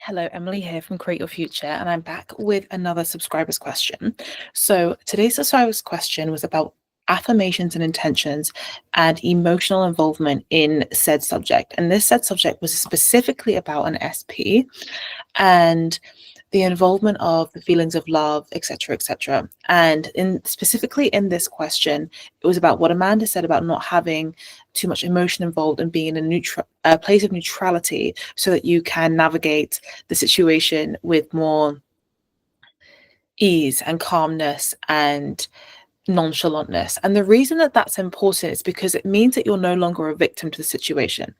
Hello, Emily here from Create Your Future, and I'm back with another subscriber's question. So today's subscriber's question was about affirmations and intentions and emotional involvement in said subject. And this said subject was specifically about an SP and the involvement of the feelings of love, etc., etc. And specifically in this question, it was about what Amanda said about not having too much emotion involved and being in a place of neutrality so that you can navigate the situation with more ease and calmness and nonchalantness. And the reason that that's important is because it means that you're no longer a victim to the situation.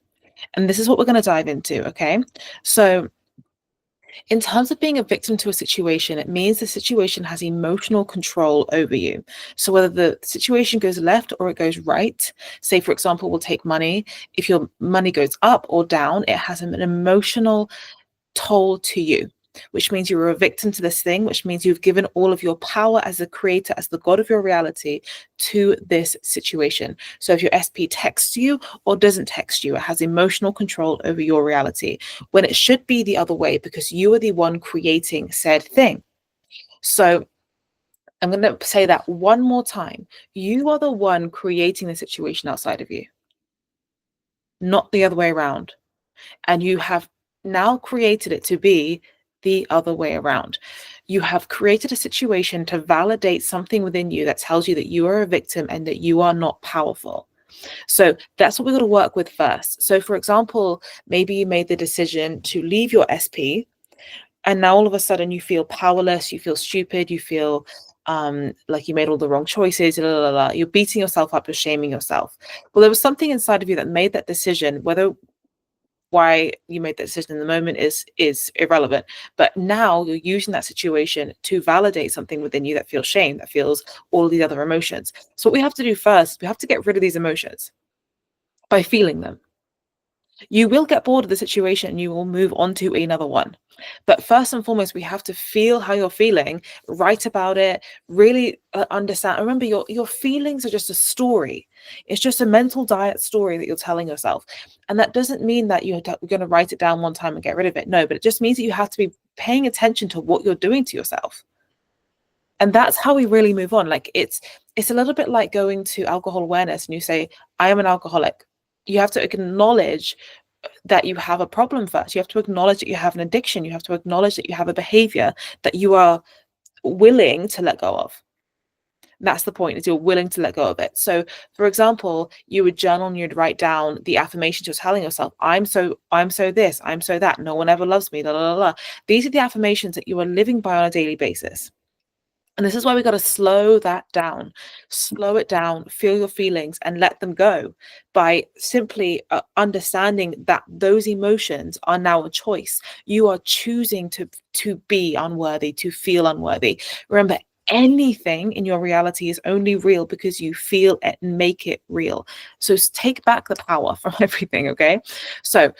And this is what we're going to dive into, okay? So in terms of being a victim to a situation, it means the situation has emotional control over you. So whether the situation goes left or it goes right, say, for example, we'll take money. If your money goes up or down, it has an emotional toll to you, which means you're a victim to this thing, which means you've given all of your power as the creator, as the God of your reality to this situation. So if your SP texts you or doesn't text you, it has emotional control over your reality when it should be the other way because you are the one creating said thing. So I'm going to say that one more time. You are the one creating the situation outside of you, not the other way around. And you have now created it to be the other way around. You have created a situation to validate something within you that tells you that you are a victim and that you are not powerful. So that's what we're going to work with first. So for example, maybe you made the decision to leave your SP and now all of a sudden you feel powerless, you feel stupid, you feel like you made all the wrong choices, you're beating yourself up, you're shaming yourself. Well, there was something inside of you that made that decision, whether why you made that decision in the moment is irrelevant. But now you're using that situation to validate something within you that feels shame, that feels all these other emotions. So what we have to do first, we have to get rid of these emotions by feeling them. You will get bored of the situation and you will move on to another one. But first and foremost, we have to feel how you're feeling, write about it, really understand. Remember, your feelings are just a story. It's just a mental diet story that you're telling yourself. And that doesn't mean that you're going to write it down one time and get rid of it. No, but it just means that you have to be paying attention to what you're doing to yourself. And that's how we really move on. Like it's a little bit like going to alcohol awareness and you say, I am an alcoholic. You have to acknowledge that you have a problem first. You have to acknowledge that you have an addiction. You have to acknowledge that you have a behavior that you are willing to let go of. That's the point, is you're willing to let go of it. So for example, you would journal and you'd write down the affirmations you're telling yourself. I'm so this, I'm so that, no one ever loves me, la, la, la, la. These are the affirmations that you are living by on a daily basis. And this is why we got to slow that down, slow it down, feel your feelings and let them go by simply understanding that those emotions are now a choice. You are choosing to be unworthy, to feel unworthy. Remember, anything in your reality is only real because you feel it and make it real. So take back the power from everything, okay? So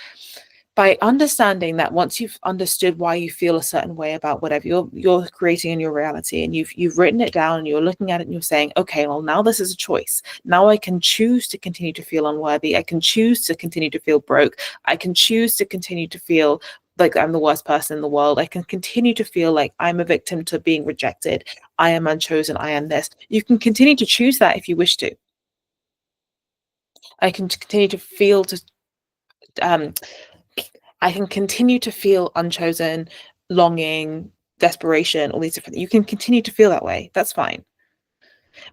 by understanding that, once you've understood why you feel a certain way about whatever you're creating in your reality, and you've written it down and you're looking at it and you're saying, okay, well, now this is a choice. Now I can choose to continue to feel unworthy. I can choose to continue to feel broke. I can choose to continue to feel like I'm the worst person in the world. I can continue to feel like I'm a victim to being rejected. I am unchosen. I am this. You can continue to choose that if you wish to. I can continue to feel I can continue to feel unchosen, longing, desperation, all these different things. You can continue to feel that way. That's fine.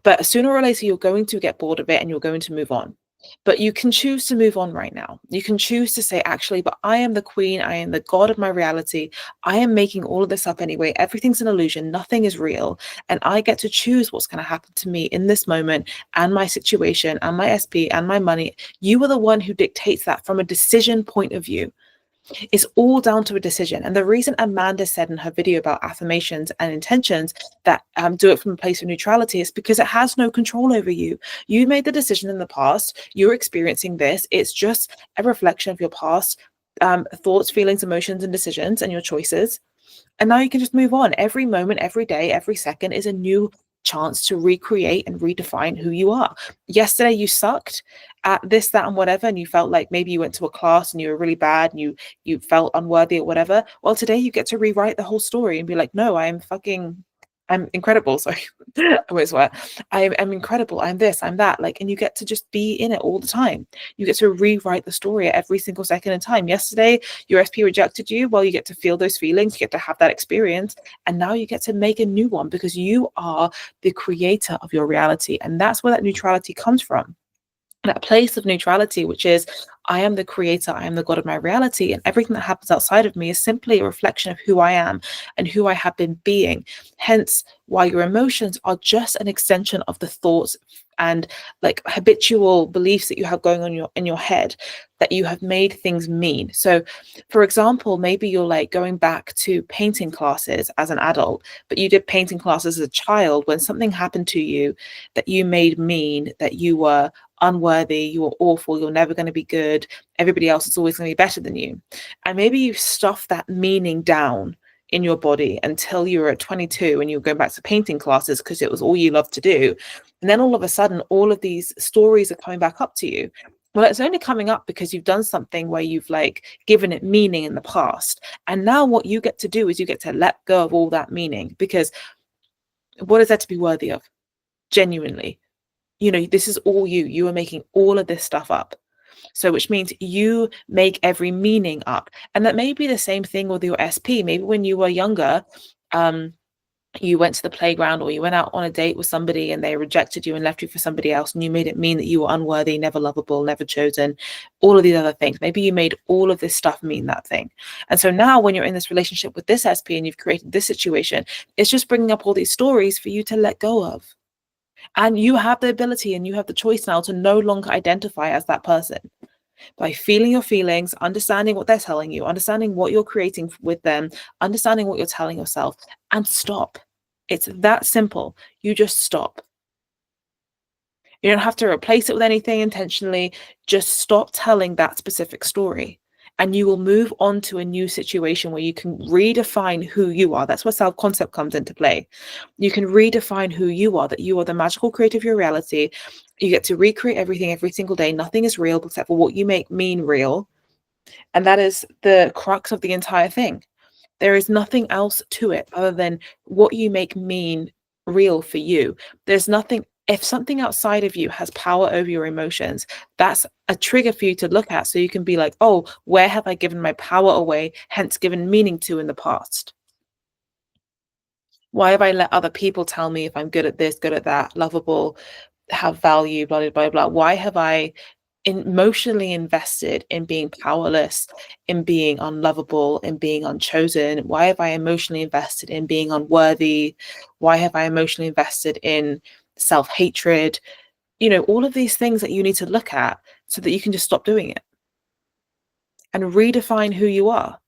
But sooner or later, you're going to get bored of it and you're going to move on. But you can choose to move on right now. You can choose to say, actually, but I am the queen. I am the God of my reality. I am making all of this up anyway. Everything's an illusion. Nothing is real. And I get to choose what's going to happen to me in this moment and my situation and my SP and my money. You are the one who dictates that from a decision point of view. It's all down to a decision. And the reason Amanda said in her video about affirmations and intentions that do it from a place of neutrality is because it has no control over you. You made the decision in the past. You're experiencing this. It's just a reflection of your past thoughts, feelings, emotions, and decisions and your choices. And now you can just move on. Every moment, every day, every second is a new chance to recreate and redefine who you are. Yesterday you sucked at this, that, and whatever, and you felt like maybe you went to a class and you were really bad and you felt unworthy or whatever. Well, today you get to rewrite the whole story and be like, no, I'm incredible. Sorry, I won't swear. I'm incredible. I'm this, I'm that. Like, and you get to just be in it all the time. You get to rewrite the story at every single second in time. Yesterday, your SP rejected you. Well, you get to feel those feelings. You get to have that experience. And now you get to make a new one because you are the creator of your reality. And that's where that neutrality comes from. That place of neutrality, which is I am the creator, I am the God of my reality, and everything that happens outside of me is simply a reflection of who I am and who I have been being. Hence why your emotions are just an extension of the thoughts and like habitual beliefs that you have going on in your head that you have made things mean. So for example, maybe you're like going back to painting classes as an adult, but you did painting classes as a child when something happened to you that you made mean, that you were unworthy, you were awful, you're never going to be good, everybody else is always going to be better than you. And maybe you stuffed that meaning down in your body until you were at 22 and you were going back to painting classes because it was all you loved to do. And then all of a sudden, all of these stories are coming back up to you. Well, it's only coming up because you've done something where you've like given it meaning in the past. And now what you get to do is you get to let go of all that meaning, because what is there to be worthy of? Genuinely. You know, this is all you are making all of this stuff up. So which means you make every meaning up. And that may be the same thing with your SP. Maybe when you were younger, you went to the playground or you went out on a date with somebody and they rejected you and left you for somebody else, and you made it mean that you were unworthy, never lovable, never chosen, all of these other things. Maybe you made all of this stuff mean that thing. And so now when you're in this relationship with this SP and you've created this situation, it's just bringing up all these stories for you to let go of. And you have the ability and you have the choice now to no longer identify as that person. By feeling your feelings, understanding what they're telling you, understanding what you're creating with them, understanding what you're telling yourself, and stop. It's that simple. You just stop. You don't have to replace it with anything intentionally. Just stop telling that specific story. And you will move on to a new situation where you can redefine who you are. That's where self-concept comes into play. You can redefine who you are, that you are the magical creator of your reality. You get to recreate everything every single day. Nothing is real except for what you make mean real. And that is the crux of the entire thing. There is nothing else to it other than what you make mean real for you. There's nothing. If something outside of you has power over your emotions, that's a trigger for you to look at, so you can be like, oh, where have I given my power away, hence given meaning to in the past? Why have I let other people tell me if I'm good at this, good at that, lovable, have value, blah, blah, blah, blah. Why have I emotionally invested in being powerless, in being unlovable, in being unchosen? Why have I emotionally invested in being unworthy? Why have I emotionally invested in self-hatred? You know, all of these things that you need to look at so that you can just stop doing it and redefine who you are.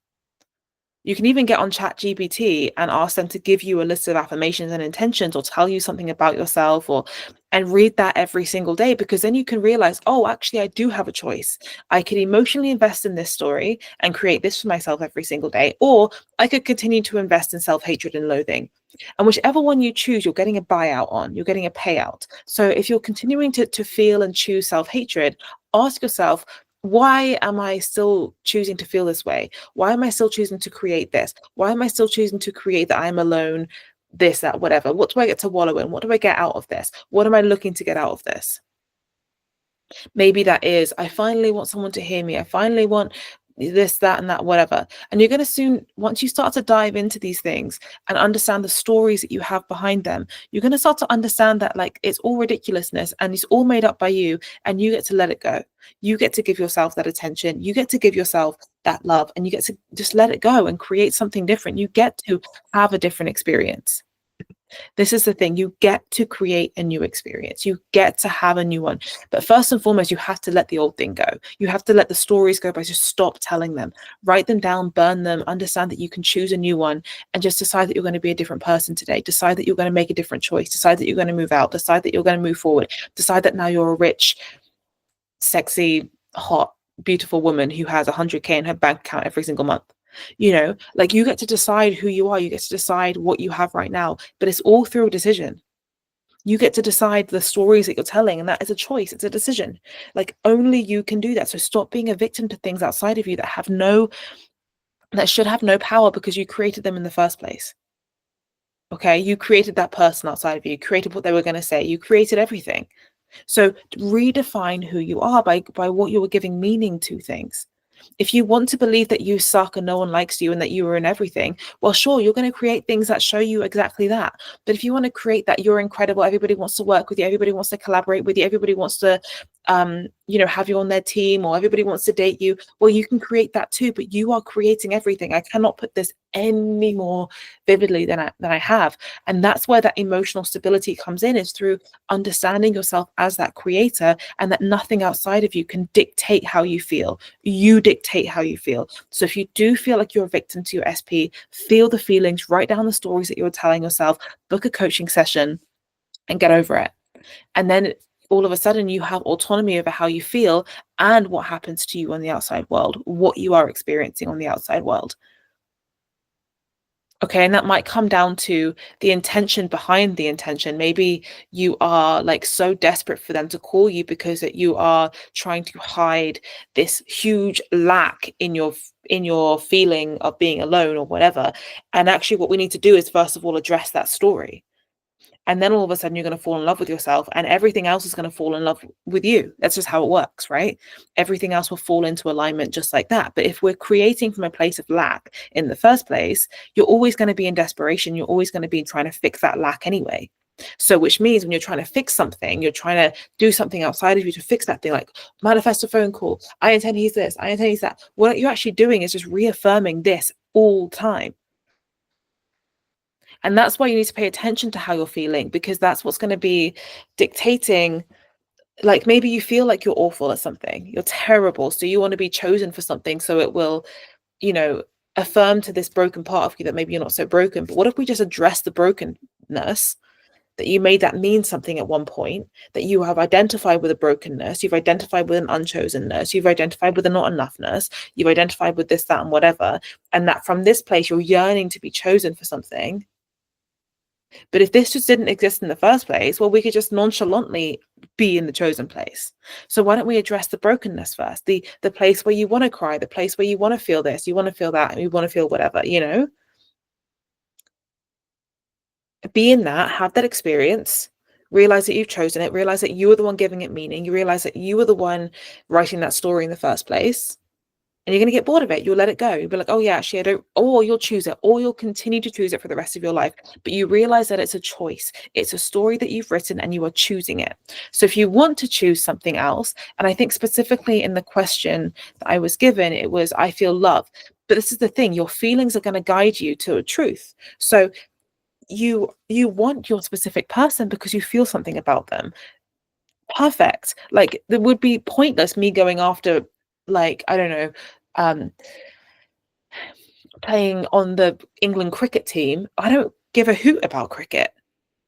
You can even get on ChatGPT and ask them to give you a list of affirmations and intentions, or tell you something about yourself, and read that every single day, because then you can realize, oh, actually, I do have a choice. I could emotionally invest in this story and create this for myself every single day, or I could continue to invest in self-hatred and loathing. And whichever one you choose, you're getting a buyout on, you're getting a payout. So if you're continuing to feel and choose self-hatred, ask yourself, why am I still choosing to feel this way? Why am I still choosing to create this? Why am I still choosing to create that I'm alone, this, that, whatever? What do I get to wallow in? What do I get out of this? What am I looking to get out of this? Maybe that is, I finally want someone to hear me. I finally want this, that, and that, whatever. And you're going to soon, once you start to dive into these things and understand the stories that you have behind them, you're going to start to understand that like it's all ridiculousness and it's all made up by you, and you get to let it go. You get to give yourself that attention. You get to give yourself that love, and you get to just let it go and create something different. You get to have a different experience. This is the thing. You get to create a new experience. You get to have a new one. But first and foremost, you have to let the old thing go. You have to let the stories go by just stop telling them. Write them down, burn them, understand that you can choose a new one, and just decide that you're going to be a different person today. Decide that you're going to make a different choice. Decide that you're going to move out. Decide that you're going to move forward. Decide that now you're a rich, sexy, hot, beautiful woman who has 100K in her bank account every single month. You know, like you get to decide who you are. You get to decide what you have right now, but it's all through a decision. You get to decide the stories that you're telling, and that is a choice. It's a decision. Like, only you can do that. So stop being a victim to things outside of you that should have no power, because you created them in the first place. Okay, you created that person outside of you, created what they were going to say, you created everything. So redefine who you are by what you were giving meaning to things. If you want to believe that you suck and no one likes you and that you are in everything, well, sure, you're going to create things that show you exactly that. But if you want to create that you're incredible, everybody wants to work with you, everybody wants to collaborate with you, everybody wants to, have you on their team, or everybody wants to date you, well, you can create that too. But you are creating everything. I cannot put this any more vividly than I have. And that's where that emotional stability comes in, is through understanding yourself as that creator, and that nothing outside of you can dictate how you feel. You dictate how you feel. So if you do feel like you're a victim to your SP, feel the feelings, write down the stories that you're telling yourself, book a coaching session, and get over it. And then all of a sudden you have autonomy over how you feel and what happens to you on the outside world, what you are experiencing on the outside world. Okay, and that might come down to the intention behind the intention. Maybe you are like so desperate for them to call you because that you are trying to hide this huge lack in your feeling of being alone or whatever. And actually what we need to do is, first of all, address that story. And then all of a sudden you're going to fall in love with yourself, and everything else is going to fall in love with you. That's just how it works, right? Everything else will fall into alignment just like that. But if we're creating from a place of lack in the first place, you're always going to be in desperation. You're always going to be trying to fix that lack anyway. So which means when you're trying to fix something, you're trying to do something outside of you to fix that thing, like manifest a phone call. I intend he's this, I intend he's that. What you're actually doing is just reaffirming this all time. And that's why you need to pay attention to how you're feeling, because that's what's going to be dictating. Like, maybe you feel like you're awful at something, you're terrible, so you want to be chosen for something, so it will, affirm to this broken part of you that maybe you're not so broken. But what if we just address the brokenness, that you made that mean something at one point, that you have identified with a brokenness, you've identified with an unchosenness, you've identified with a not enoughness, you've identified with this, that, and whatever, and that from this place you're yearning to be chosen for something. But if this just didn't exist in the first place, well, we could just nonchalantly be in the chosen place. So why don't we address the brokenness first? The place where you want to cry, the place where you want to feel this, you want to feel that, and you want to feel whatever, Be in that, have that experience, realize that you've chosen it, realize that you were the one giving it meaning, you realize that you were the one writing that story in the first place. And you're going to get bored of it. You'll let it go. You'll be like, oh yeah, actually I don't, or you'll choose it, or you'll continue to choose it for the rest of your life. But you realize that it's a choice. It's a story that you've written and you are choosing it. So if you want to choose something else, and I think specifically in the question that I was given, it was, I feel love. But this is the thing, your feelings are going to guide you to a truth. So you want your specific person because you feel something about them. Perfect. Like, it would be pointless me going after, like, I don't know, playing on the England cricket team. I don't give a hoot about cricket,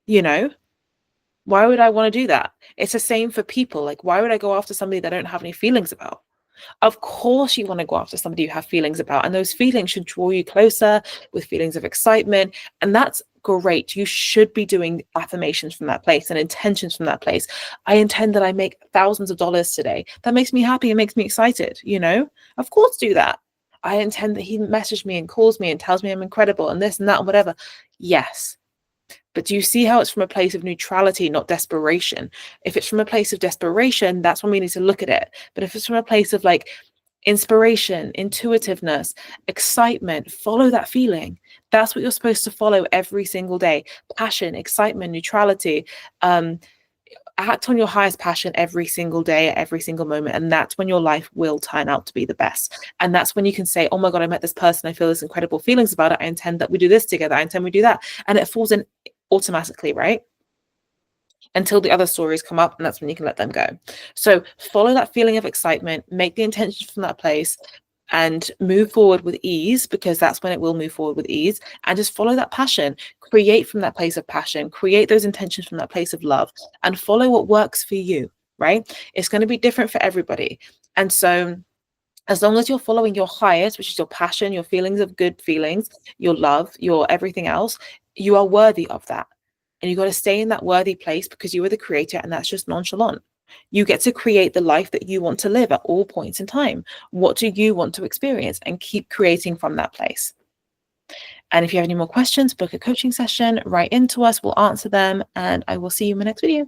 Why would I want to do that? It's the same for people. Like, why would I go after somebody that I don't have any feelings about? Of course you want to go after somebody you have feelings about, and those feelings should draw you closer with feelings of excitement, and that's great. You should be doing affirmations from that place and intentions from that place. I intend that I make thousands of dollars today. That makes me happy and makes me excited, Of course do that. I intend that he messaged me and calls me and tells me I'm incredible and this and that and whatever. Yes. But do you see how it's from a place of neutrality, not desperation? If it's from a place of desperation, that's when we need to look at it. But if it's from a place of like inspiration, intuitiveness, excitement, follow that feeling. That's what you're supposed to follow every single day. Passion, excitement, neutrality. Act on your highest passion every single day, at every single moment. And that's when your life will turn out to be the best. And that's when you can say, oh my God, I met this person. I feel this incredible feelings about it. I intend that we do this together. I intend we do that. And it falls in automatically, right? Until the other stories come up, and that's when you can let them go. So follow that feeling of excitement, make the intention from that place, and move forward with ease, because that's when it will move forward with ease. And just follow that passion, create from that place of passion, create those intentions from that place of love, and follow what works for you, right? It's going to be different for everybody. And so as long as you're following your highest, which is your passion, your feelings of good feelings, your love, your everything else, you are worthy of that. and you got to stay in that worthy place because you are the creator, and that's just nonchalant. You get to create the life that you want to live at all points in time. What do you want to experience? And keep creating from that place. And if you have any more questions, book a coaching session, write into us, we'll answer them, and I will see you in my next video.